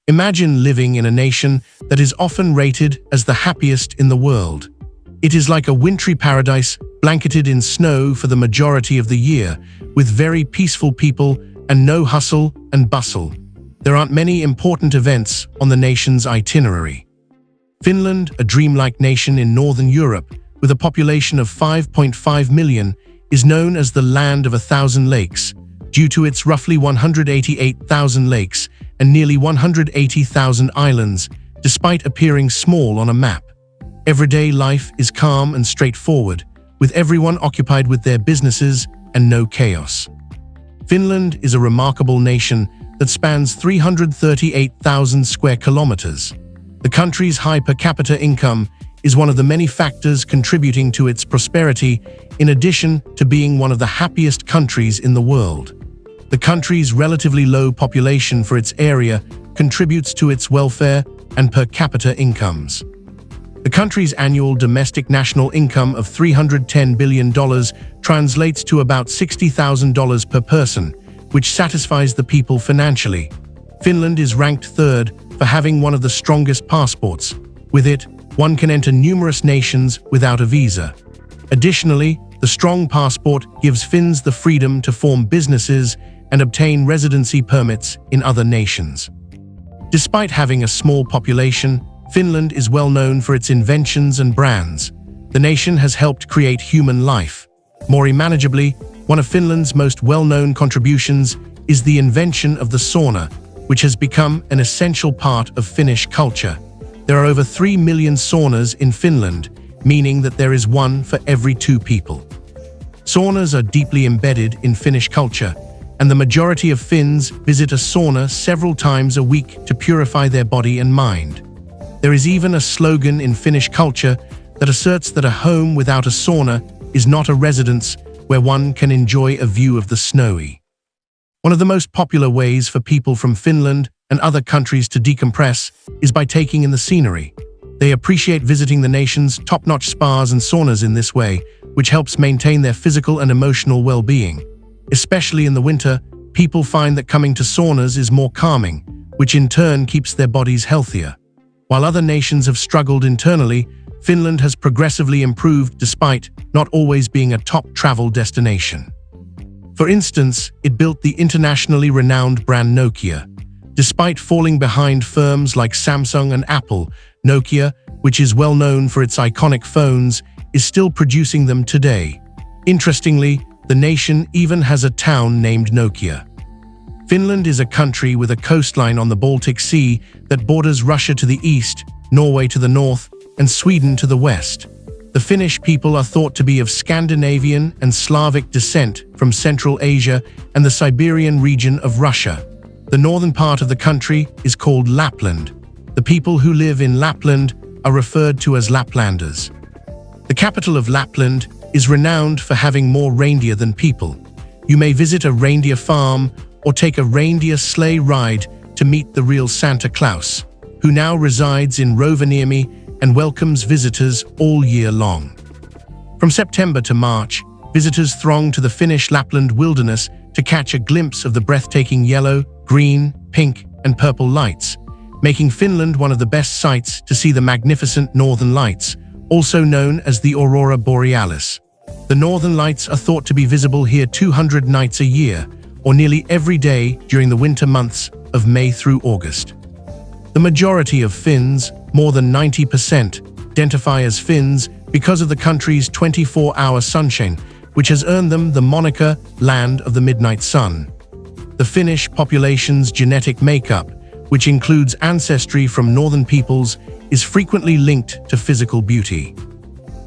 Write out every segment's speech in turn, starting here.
Imagine living in a nation that is often rated as the happiest in the world. It is like a wintry paradise blanketed in snow for the majority of the year, with very peaceful people and no hustle and bustle. There aren't many important events on the nation's itinerary. Finland, a dreamlike nation in Northern Europe, with a population of 5.5 million, is known as the land of 1,000 lakes, due to its roughly 188,000 lakes and nearly 180,000 islands, despite appearing small on a map. Everyday life is calm and straightforward, with everyone occupied with their businesses and no chaos. Finland is a remarkable nation that spans 338,000 square kilometers. The country's high per capita income is one of the many factors contributing to its prosperity, in addition to being one of the happiest countries in the world. The country's relatively low population for its area contributes to its welfare and per capita incomes. The country's annual domestic national income of $310 billion translates to about $60,000 per person, which satisfies the people financially. Finland is ranked third for having one of the strongest passports. With it, one can enter numerous nations without a visa. Additionally, the strong passport gives Finns the freedom to form businesses and obtain residency permits in other nations. Despite having a small population, Finland is well known for its inventions and brands. The nation has helped create human life. More manageably, one of Finland's most well-known contributions is the invention of the sauna, which has become an essential part of Finnish culture. There are over 3 million saunas in Finland, meaning that there is one for every 2 people. Saunas are deeply embedded in Finnish culture, and the majority of Finns visit a sauna several times a week to purify their body and mind. There is even a slogan in Finnish culture that asserts that a home without a sauna is not a residence where one can enjoy a view of the snowy. One of the most popular ways for people from Finland and other countries to decompress is by taking in the scenery. They appreciate visiting the nation's top-notch spas and saunas in this way, which helps maintain their physical and emotional well-being. Especially in the winter, people find that coming to saunas is more calming, which in turn keeps their bodies healthier. While other nations have struggled internally, Finland has progressively improved despite not always being a top travel destination. For instance, it built the internationally renowned brand Nokia. Despite falling behind firms like Samsung and Apple, Nokia, which is well known for its iconic phones, is still producing them today. Interestingly, the nation even has a town named Nokia. Finland is a country with a coastline on the Baltic Sea that borders Russia to the east, Norway to the north, and Sweden to the west. The Finnish people are thought to be of Scandinavian and Slavic descent from Central Asia and the Siberian region of Russia. The northern part of the country is called Lapland. The people who live in Lapland are referred to as Laplanders. The capital of Lapland is renowned for having more reindeer than people. You may visit a reindeer farm or take a reindeer sleigh ride to meet the real Santa Claus, who now resides in Rovaniemi and welcomes visitors all year long. From September to March, visitors throng to the Finnish Lapland wilderness to catch a glimpse of the breathtaking yellow, green, pink, and purple lights, making Finland one of the best sites to see the magnificent Northern Lights, also known as the Aurora Borealis. The Northern Lights are thought to be visible here 200 nights a year, or nearly every day during the winter months of May through August. The majority of Finns, more than 90%, identify as Finns because of the country's 24-hour sunshine, which has earned them the moniker Land of the Midnight Sun. The Finnish population's genetic makeup, which includes ancestry from northern peoples, is frequently linked to physical beauty.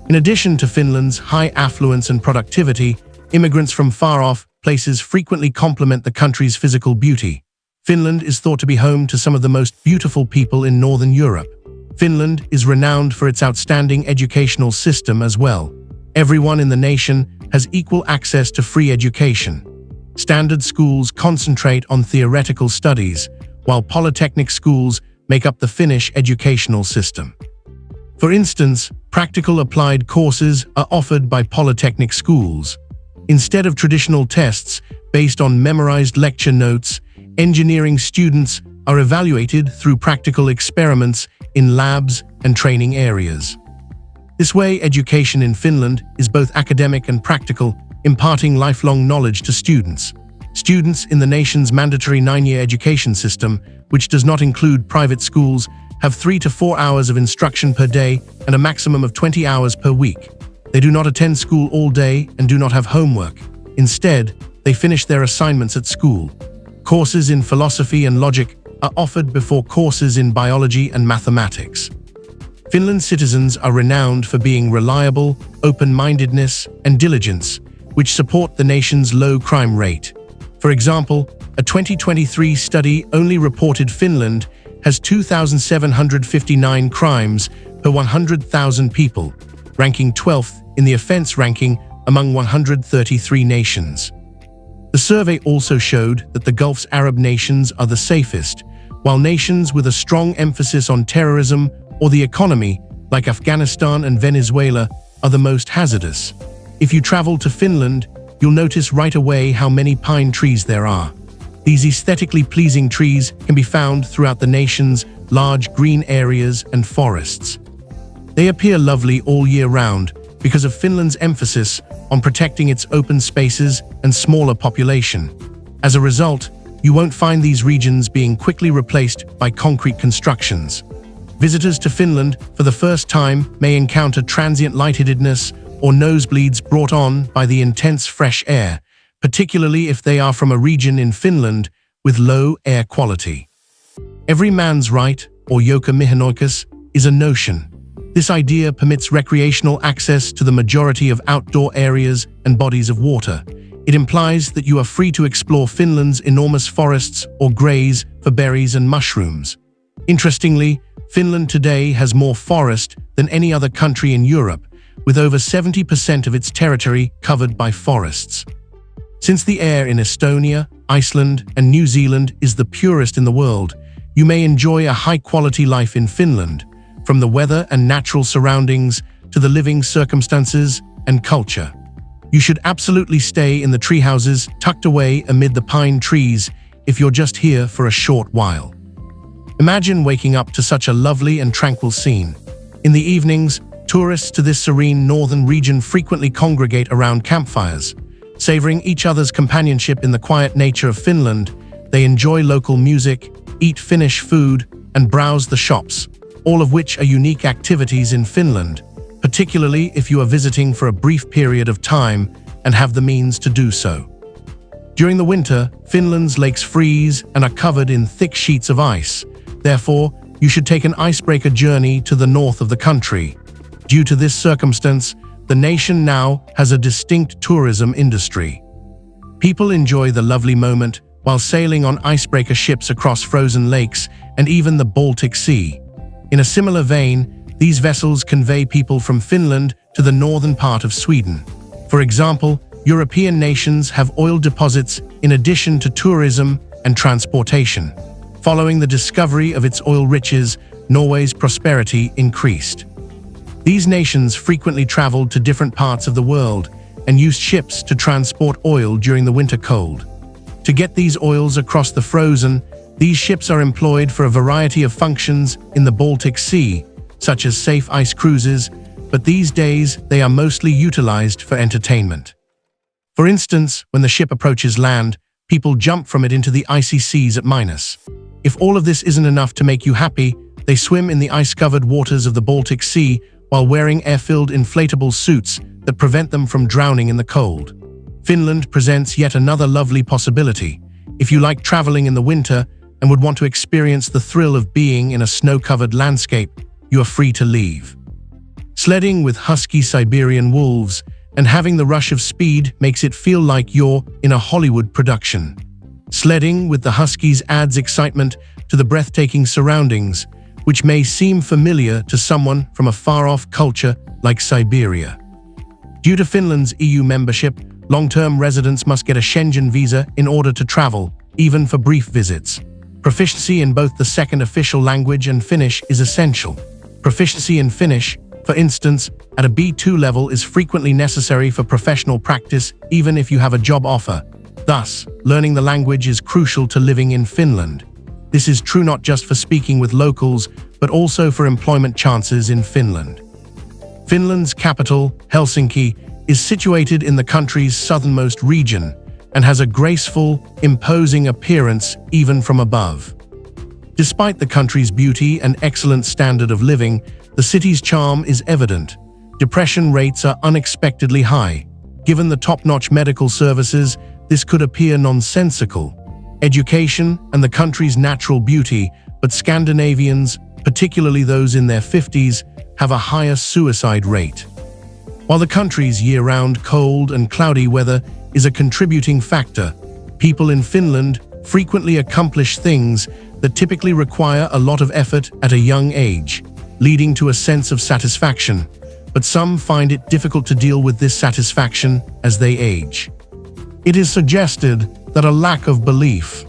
In addition to Finland's high affluence and productivity, immigrants from far-off places frequently complement the country's physical beauty. Finland is thought to be home to some of the most beautiful people in Northern Europe. Finland is renowned for its outstanding educational system as well. Everyone in the nation has equal access to free education. Standard schools concentrate on theoretical studies, while polytechnic schools make up the Finnish educational system. For instance, practical applied courses are offered by polytechnic schools. Instead of traditional tests based on memorized lecture notes, engineering students are evaluated through practical experiments in labs and training areas. This way, education in Finland is both academic and practical, imparting lifelong knowledge to students. Students in the nation's mandatory 9-year education system, which does not include private schools, have 3 to 4 hours of instruction per day and a maximum of 20 hours per week. They do not attend school all day and do not have homework. Instead, they finish their assignments at school. Courses in philosophy and logic are offered before courses in biology and mathematics. Finland's citizens are renowned for being reliable, open-mindedness, and diligence, which support the nation's low crime rate. For example, a 2023 study only reported Finland has 2,759 crimes per 100,000 people, ranking 12th in the offense ranking among 133 nations. The survey also showed that the Gulf's Arab nations are the safest, while nations with a strong emphasis on terrorism or the economy, like Afghanistan and Venezuela, are the most hazardous. If you travel to Finland, you'll notice right away how many pine trees there are. These aesthetically pleasing trees can be found throughout the nation's large green areas and forests. They appear lovely all year round because of Finland's emphasis on protecting its open spaces and smaller population. As a result, you won't find these regions being quickly replaced by concrete constructions. Visitors to Finland for the first time may encounter transient lightheadedness or nosebleeds brought on by the intense fresh air, particularly if they are from a region in Finland with low air quality. Every man's right, or joka miehenoikeus, is a notion. This idea permits recreational access to the majority of outdoor areas and bodies of water. It implies that you are free to explore Finland's enormous forests or graze for berries and mushrooms. Interestingly, Finland today has more forest than any other country in Europe, with over 70% of its territory covered by forests. Since the air in Estonia, Iceland, and New Zealand is the purest in the world, you may enjoy a high-quality life in Finland, from the weather and natural surroundings to the living circumstances and culture. You should absolutely stay in the treehouses tucked away amid the pine trees if you're just here for a short while. Imagine waking up to such a lovely and tranquil scene. In the evenings, tourists to this serene northern region frequently congregate around campfires. Savoring each other's companionship in the quiet nature of Finland, they enjoy local music, eat Finnish food, and browse the shops, all of which are unique activities in Finland, particularly if you are visiting for a brief period of time and have the means to do so. During the winter, Finland's lakes freeze and are covered in thick sheets of ice. Therefore, you should take an icebreaker journey to the north of the country. Due to this circumstance, the nation now has a distinct tourism industry. People enjoy the lovely moment while sailing on icebreaker ships across frozen lakes and even the Baltic Sea. In a similar vein, these vessels convey people from Finland to the northern part of Sweden. For example, European nations have oil deposits in addition to tourism and transportation. Following the discovery of its oil riches, Norway's prosperity increased. These nations frequently traveled to different parts of the world and used ships to transport oil during the winter cold. To get these oils across the frozen, these ships are employed for a variety of functions in the Baltic Sea, such as safe ice cruises, but these days they are mostly utilized for entertainment. For instance, when the ship approaches land, people jump from it into the icy seas at minus. If all of this isn't enough to make you happy, they swim in the ice-covered waters of the Baltic Sea while wearing air-filled inflatable suits that prevent them from drowning in the cold. Finland presents yet another lovely possibility. If you like traveling in the winter and would want to experience the thrill of being in a snow-covered landscape, you are free to leave. Sledding with husky Siberian wolves and having the rush of speed makes it feel like you're in a Hollywood production. Sledding with the huskies adds excitement to the breathtaking surroundings, which may seem familiar to someone from a far-off culture like Siberia. Due to Finland's EU membership, long-term residents must get a Schengen visa in order to travel, even for brief visits. Proficiency in both the second official language and Finnish is essential. Proficiency in Finnish, for instance, at a B2 level is frequently necessary for professional practice, even if you have a job offer. Thus, learning the language is crucial to living in Finland. This is true not just for speaking with locals, but also for employment chances in Finland. Finland's capital, Helsinki, is situated in the country's southernmost region and has a graceful, imposing appearance even from above. Despite the country's beauty and excellent standard of living, the city's charm is evident. Depression rates are unexpectedly high. Given the top-notch medical services, this could appear nonsensical. Education and the country's natural beauty, but Scandinavians, particularly those in their 50s, have a higher suicide rate. While the country's year-round cold and cloudy weather is a contributing factor, people in Finland frequently accomplish things that typically require a lot of effort at a young age, leading to a sense of satisfaction, but some find it difficult to deal with this satisfaction as they age. It is suggested that a lack of belief